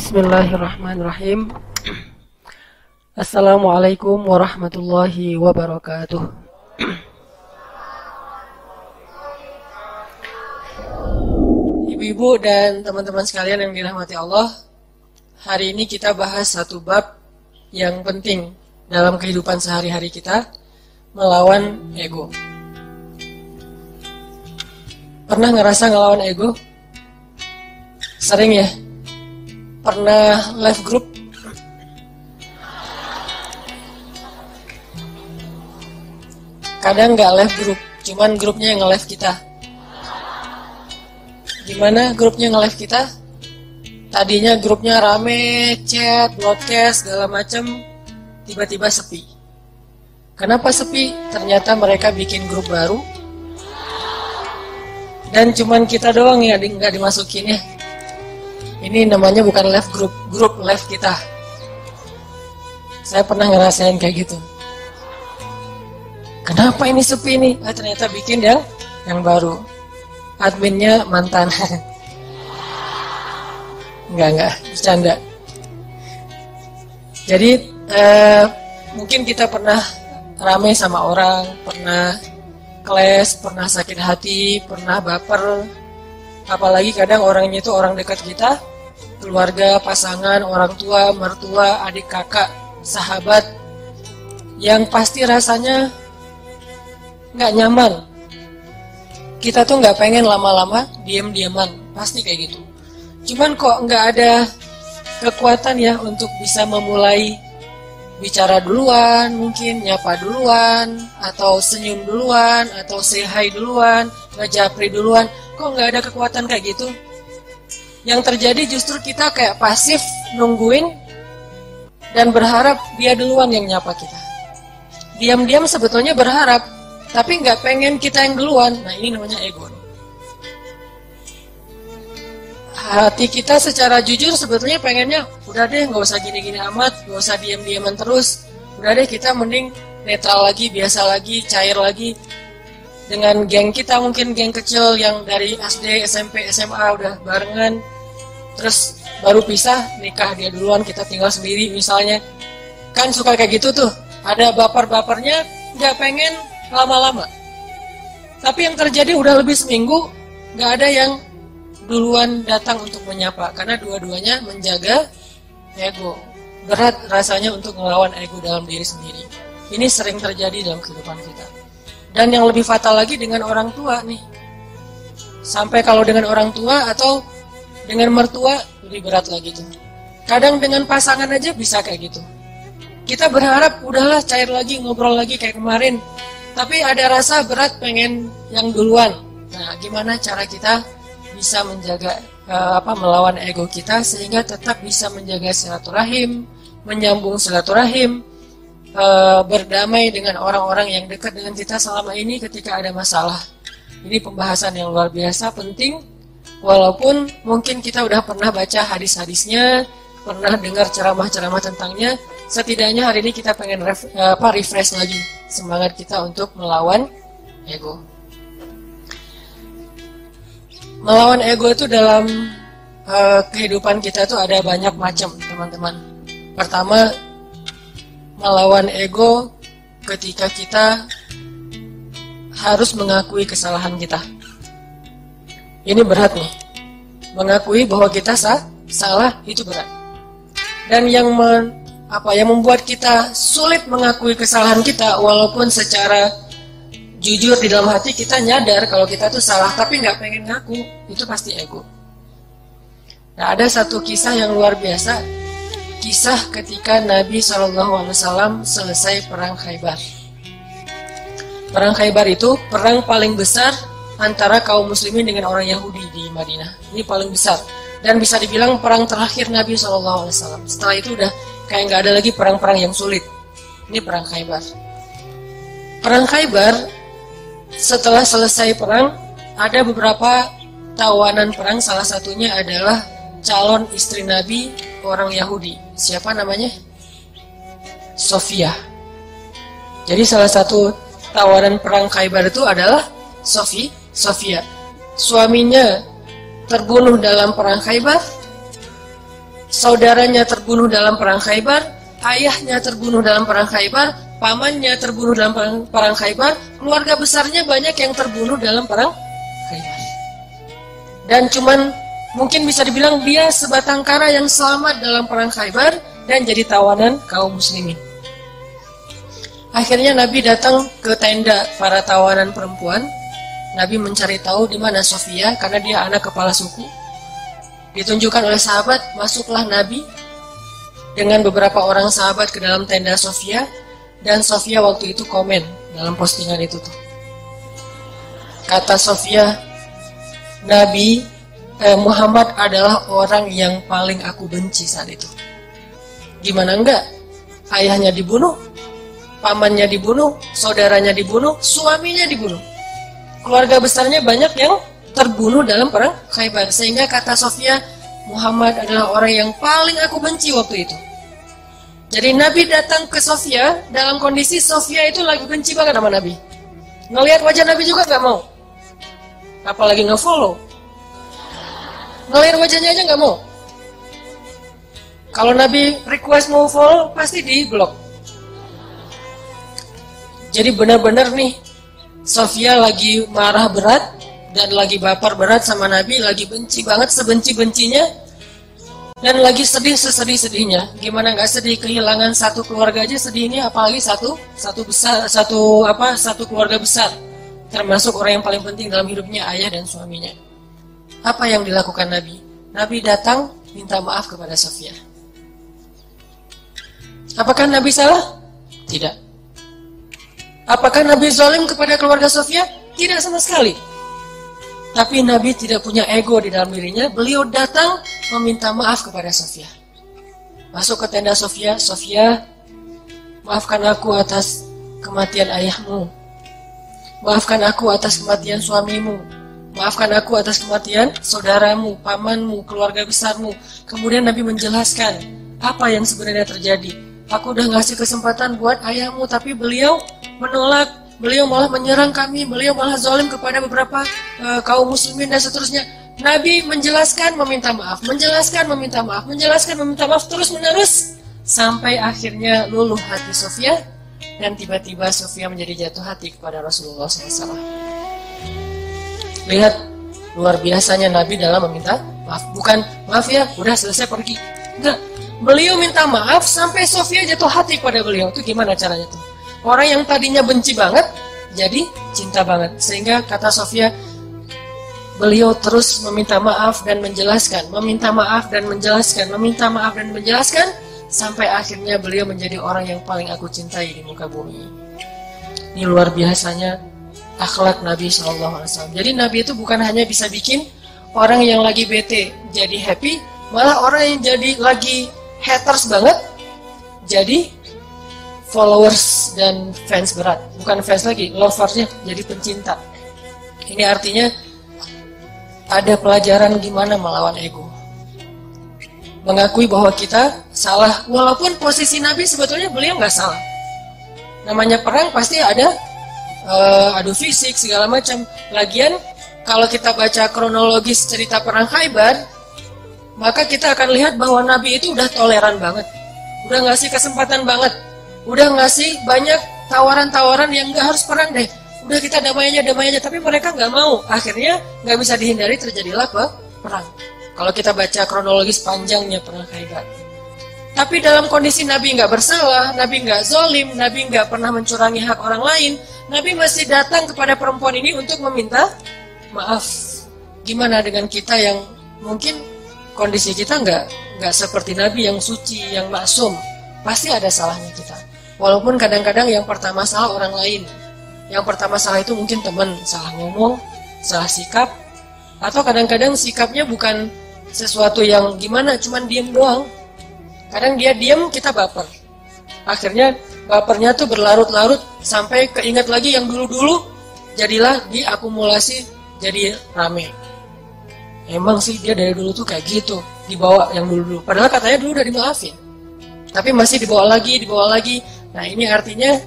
Bismillahirrahmanirrahim. Assalamualaikum warahmatullahi wabarakatuh. Ibu-ibu dan teman-teman sekalian yang dirahmati Allah, hari ini kita bahas satu bab yang penting dalam kehidupan sehari-hari kita, melawan ego. Pernah ngerasa ngelawan ego? Sering ya? Pernah live group? Kadang nggak live group, cuman grupnya yang nge-live kita. Gimana grupnya nge-live kita? Tadinya grupnya rame, chat, broadcast, segala macem, tiba-tiba sepi. Kenapa sepi? Ternyata mereka bikin grup baru, dan cuman kita doang ya nggak dimasukin ya. Ini namanya bukan live group, grup live kita. Saya pernah ngerasain kayak gitu. Kenapa ini sepi nih? Ternyata bikin yang baru. Adminnya mantan. Enggak, bercanda. Jadi mungkin kita pernah rame sama orang, pernah clash, pernah sakit hati, pernah baper. Apalagi kadang orangnya itu orang dekat kita, keluarga, pasangan, orang tua, mertua, adik kakak, sahabat, yang pasti rasanya nggak nyaman. Kita tuh nggak pengen lama-lama diam-diaman, pasti kayak gitu. Cuman kok nggak ada kekuatan ya untuk bisa memulai bicara duluan, mungkin nyapa duluan, atau senyum duluan, atau say hi duluan, ngejapri duluan. Kok nggak ada kekuatan kayak gitu? Yang terjadi justru kita kayak pasif nungguin dan berharap dia duluan yang nyapa kita. Diam-diam sebetulnya berharap, tapi nggak pengen kita yang duluan. Nah, ini namanya ego. Hati kita secara jujur sebetulnya pengennya, udah deh nggak usah gini-gini amat, nggak usah diam-diaman terus. Udah deh kita mending netral lagi, biasa lagi, cair lagi. Dengan geng kita, mungkin geng kecil yang dari SD, SMP, SMA udah barengan, terus baru pisah, nikah dia duluan, kita tinggal sendiri misalnya. Kan suka kayak gitu tuh, ada baper-bapernya, nggak pengen lama-lama. Tapi yang terjadi udah lebih seminggu, nggak ada yang duluan datang untuk menyapa, karena dua-duanya menjaga ego. Berat rasanya untuk melawan ego dalam diri sendiri. Ini sering terjadi dalam kehidupan kita. Dan yang lebih fatal lagi dengan orang tua nih. Sampai kalau dengan orang tua atau dengan mertua lebih berat lagi tuh. Kadang dengan pasangan aja bisa kayak gitu. Kita berharap udahlah cair lagi, ngobrol lagi kayak kemarin. Tapi ada rasa berat pengen yang duluan. Nah, gimana cara kita bisa menjaga melawan ego kita sehingga tetap bisa menjaga silaturahim, menyambung silaturahim, berdamai dengan orang-orang yang dekat dengan kita selama ini ketika ada masalah. Ini pembahasan yang luar biasa penting, walaupun mungkin kita udah pernah baca hadis-hadisnya, pernah dengar ceramah-ceramah tentangnya. Setidaknya hari ini kita pengen refresh lagi semangat kita untuk melawan ego. Melawan ego itu dalam kehidupan kita itu ada banyak macam, teman-teman. Pertama, melawan ego ketika kita harus mengakui kesalahan kita. Ini berat nih. Mengakui bahwa kita salah itu berat. Dan yang membuat kita sulit mengakui kesalahan kita, walaupun secara jujur di dalam hati kita nyadar kalau kita tuh salah, tapi nggak pengen ngaku, itu pasti ego. Nah, ada satu kisah yang luar biasa. Kisah ketika Nabi SAW selesai perang Khaybar. Perang Khaybar itu perang paling besar antara kaum muslimin dengan orang Yahudi di Madinah. Ini paling besar. Dan bisa dibilang perang terakhir Nabi SAW. Setelah itu udah kayak nggak ada lagi perang-perang yang sulit. Ini perang Khaybar. Perang Khaybar, setelah selesai perang, ada beberapa tawanan perang. Salah satunya adalah calon istri Nabi, orang Yahudi. Siapa namanya? Sofia. Jadi salah satu tawanan perang Khaybar itu adalah Sofia. Suaminya terbunuh dalam perang Khaybar, saudaranya terbunuh dalam perang Khaybar, ayahnya terbunuh dalam perang Khaybar, pamannya terbunuh dalam perang Khaybar, keluarga besarnya banyak yang terbunuh dalam perang Khaybar. Dan cuman mungkin bisa dibilang dia sebatang kara yang selamat dalam perang Khaybar dan jadi tawanan kaum muslimin. Akhirnya Nabi datang ke tenda para tawanan perempuan. Nabi mencari tahu di mana Sofia karena dia anak kepala suku. Ditunjukkan oleh sahabat, masuklah Nabi dengan beberapa orang sahabat ke dalam tenda Sofia, dan Sofia waktu itu komen dalam postingan itu tuh. Kata Sofia, Muhammad adalah orang yang paling aku benci saat itu. Gimana enggak? Ayahnya dibunuh, pamannya dibunuh, saudaranya dibunuh, suaminya dibunuh. Keluarga besarnya banyak yang terbunuh dalam perang Khaybar. Sehingga kata Sofia, Muhammad adalah orang yang paling aku benci waktu itu. Jadi Nabi datang ke Sofia dalam kondisi Sofia itu lagi benci banget sama Nabi. Ngelihat wajah Nabi juga gak mau. Apalagi nge-follow. Ngelihat wajahnya aja gak mau. Kalau Nabi request mau follow, pasti di-block. Jadi benar-benar nih, Sofia lagi marah berat dan lagi baper berat sama Nabi, lagi benci banget sebenci-bencinya dan lagi sedih sesedih-sedihnya. Gimana nggak sedih, kehilangan satu keluarga aja sedihnya, apalagi satu keluarga besar, termasuk orang yang paling penting dalam hidupnya, ayah dan suaminya. Apa yang dilakukan Nabi? Nabi datang minta maaf kepada Sofia. Apakah Nabi salah? Tidak. Apakah Nabi zalim kepada keluarga Sofia? Tidak sama sekali. Tapi Nabi tidak punya ego di dalam dirinya. Beliau datang meminta maaf kepada Sofia. Masuk ke tenda Sofia. Sofia, maafkan aku atas kematian ayahmu. Maafkan aku atas kematian suamimu. Maafkan aku atas kematian saudaramu, pamanmu, keluarga besarmu. Kemudian Nabi menjelaskan apa yang sebenarnya terjadi. Aku udah ngasih kesempatan buat ayahmu, tapi beliau menolak, beliau malah menyerang kami, beliau malah zalim kepada beberapa kaum muslimin dan seterusnya. Nabi menjelaskan, meminta maaf, menjelaskan, meminta maaf, menjelaskan, meminta maaf, terus menerus sampai akhirnya luluh hati Sofia dan tiba-tiba Sofia menjadi jatuh hati kepada Rasulullah SAW. Lihat luar biasanya Nabi dalam meminta maaf. Bukan maaf ya, udah selesai pergi. Enggak, beliau minta maaf sampai Sofia jatuh hati kepada beliau. Itu gimana caranya tuh? Orang yang tadinya benci banget, jadi cinta banget. Sehingga kata Sofia, beliau terus meminta maaf dan menjelaskan, meminta maaf dan menjelaskan, meminta maaf dan menjelaskan, sampai akhirnya beliau menjadi orang yang paling aku cintai di muka bumi. Ini luar biasanya akhlak Nabi SAW. Jadi Nabi itu bukan hanya bisa bikin orang yang lagi bete jadi happy, malah orang yang jadi lagi haters banget jadi followers dan fans berat. Bukan fans lagi, loversnya jadi pencinta. Ini artinya ada pelajaran gimana melawan ego. Mengakui bahwa kita salah, walaupun posisi Nabi sebetulnya beliau nggak salah. Namanya perang pasti ada adu fisik segala macam. Lagian kalau kita baca kronologis cerita perang Khaybar, maka kita akan lihat bahwa Nabi itu udah toleran banget, udah ngasih kesempatan banget, udah ngasih banyak tawaran-tawaran yang nggak harus perang deh. Udah kita damai aja, tapi mereka nggak mau. Akhirnya nggak bisa dihindari terjadilah perang. Kalau kita baca kronologis panjangnya perang Khaybar. Tapi dalam kondisi Nabi nggak bersalah, Nabi nggak zolim, Nabi nggak pernah mencurangi hak orang lain, Nabi masih datang kepada perempuan ini untuk meminta maaf. Gimana dengan kita yang mungkin kondisi kita nggak seperti Nabi yang suci, yang maksum? Pasti ada salahnya kita. Walaupun kadang-kadang yang pertama salah orang lain. Yang pertama salah itu mungkin teman, salah ngomong, salah sikap, atau kadang-kadang sikapnya bukan sesuatu yang gimana, cuman diem doang. Kadang dia diem, kita baper. Akhirnya bapernya tuh berlarut-larut sampai keinget lagi yang dulu-dulu, jadilah diakumulasi jadi rame. Emang sih dia dari dulu tuh kayak gitu, dibawa yang dulu-dulu. Padahal katanya dulu udah dimaafin, tapi masih dibawa lagi. Nah ini artinya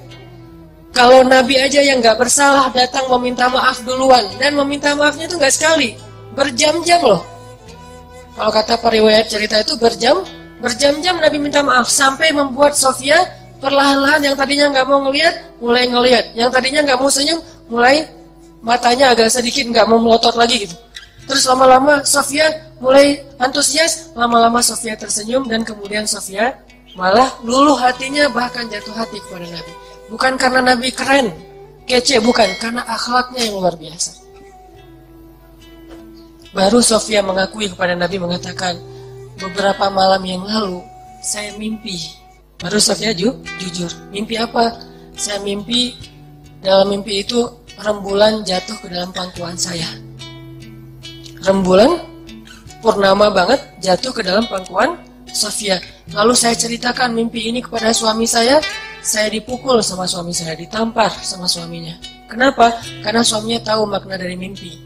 kalau Nabi aja yang nggak bersalah datang meminta maaf duluan, dan meminta maafnya tuh nggak sekali, berjam-jam loh. Kalau kata periwayat cerita itu berjam-jam Nabi minta maaf sampai membuat Sofia perlahan-lahan yang tadinya nggak mau ngelihat mulai ngelihat, yang tadinya nggak mau senyum mulai matanya agak sedikit nggak mau melotot lagi gitu. Terus lama-lama Sofia mulai antusias, lama-lama Sofia tersenyum dan kemudian Sofia malah luluh hatinya, bahkan jatuh hati kepada Nabi. Bukan karena Nabi keren, kece, bukan, karena akhlaknya yang luar biasa. Baru Sofia mengakui kepada Nabi, mengatakan, beberapa malam yang lalu saya mimpi. Baru Sofia jujur. Mimpi apa? Saya mimpi, dalam mimpi itu rembulan jatuh ke dalam pangkuan saya. Rembulan purnama banget jatuh ke dalam pangkuan Sofia. Lalu saya ceritakan mimpi ini kepada suami saya dipukul sama suami saya, ditampar sama suaminya. Kenapa? Karena suaminya tahu makna dari mimpi.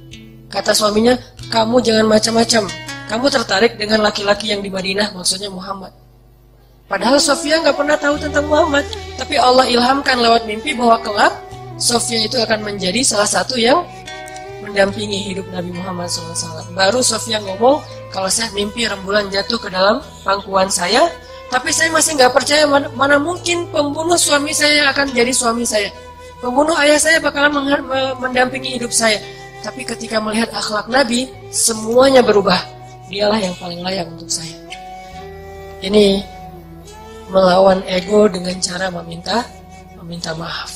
Kata suaminya, kamu jangan macam-macam. Kamu tertarik dengan laki-laki yang di Madinah, maksudnya Muhammad. Padahal Sofia nggak pernah tahu tentang Muhammad. Tapi Allah ilhamkan lewat mimpi bahwa kelak Sofia itu akan menjadi salah satu yang mendampingi hidup Nabi Muhammad SAW. Baru Sofia ngomong, kalau saya mimpi rembulan jatuh ke dalam pangkuan saya, tapi saya masih nggak percaya, mana mungkin pembunuh suami saya akan jadi suami saya. Pembunuh ayah saya bakalan mendampingi hidup saya. Tapi ketika melihat akhlak Nabi, semuanya berubah. Dialah yang paling layak untuk saya. Ini melawan ego dengan cara meminta maaf.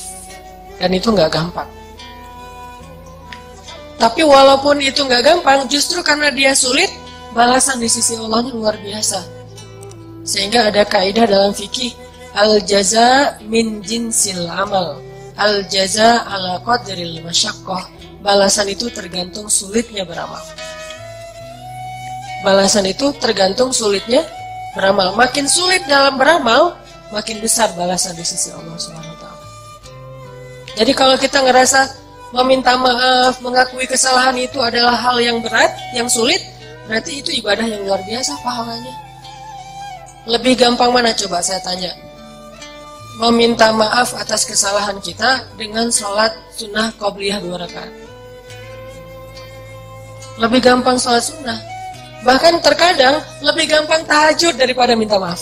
Dan itu nggak gampang. Tapi walaupun itu nggak gampang, justru karena dia sulit, balasan di sisi Allahnya luar biasa. Sehingga ada kaidah dalam fikih, al-jaza min jinsil amal, al-jaza ala qadril masyaqqah. Balasan itu tergantung sulitnya beramal. Balasan itu tergantung sulitnya beramal. Makin sulit dalam beramal, makin besar balasan di sisi Allah SWT. Jadi kalau kita ngerasa meminta maaf, mengakui kesalahan itu adalah hal yang berat, yang sulit, berarti itu ibadah yang luar biasa pahalanya. Lebih gampang mana coba saya tanya? Meminta maaf atas kesalahan kita dengan sholat sunnah qobliyah 2 rakaat. Lebih gampang sholat sunnah. Bahkan terkadang lebih gampang tahajud daripada minta maaf.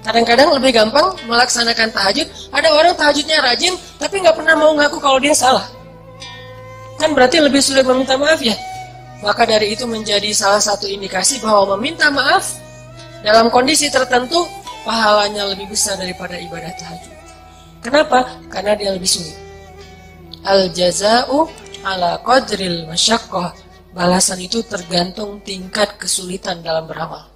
Kadang-kadang lebih gampang melaksanakan tahajud. Ada orang tahajudnya rajin, tapi nggak pernah mau ngaku kalau dia salah. Kan berarti lebih sulit meminta maaf ya? Maka dari itu menjadi salah satu indikasi bahwa meminta maaf dalam kondisi tertentu, pahalanya lebih besar daripada ibadah tahajud. Kenapa? Karena dia lebih sulit. Al-jaza'u ala qadril masyaqqah. Balasan itu tergantung tingkat kesulitan dalam beramal.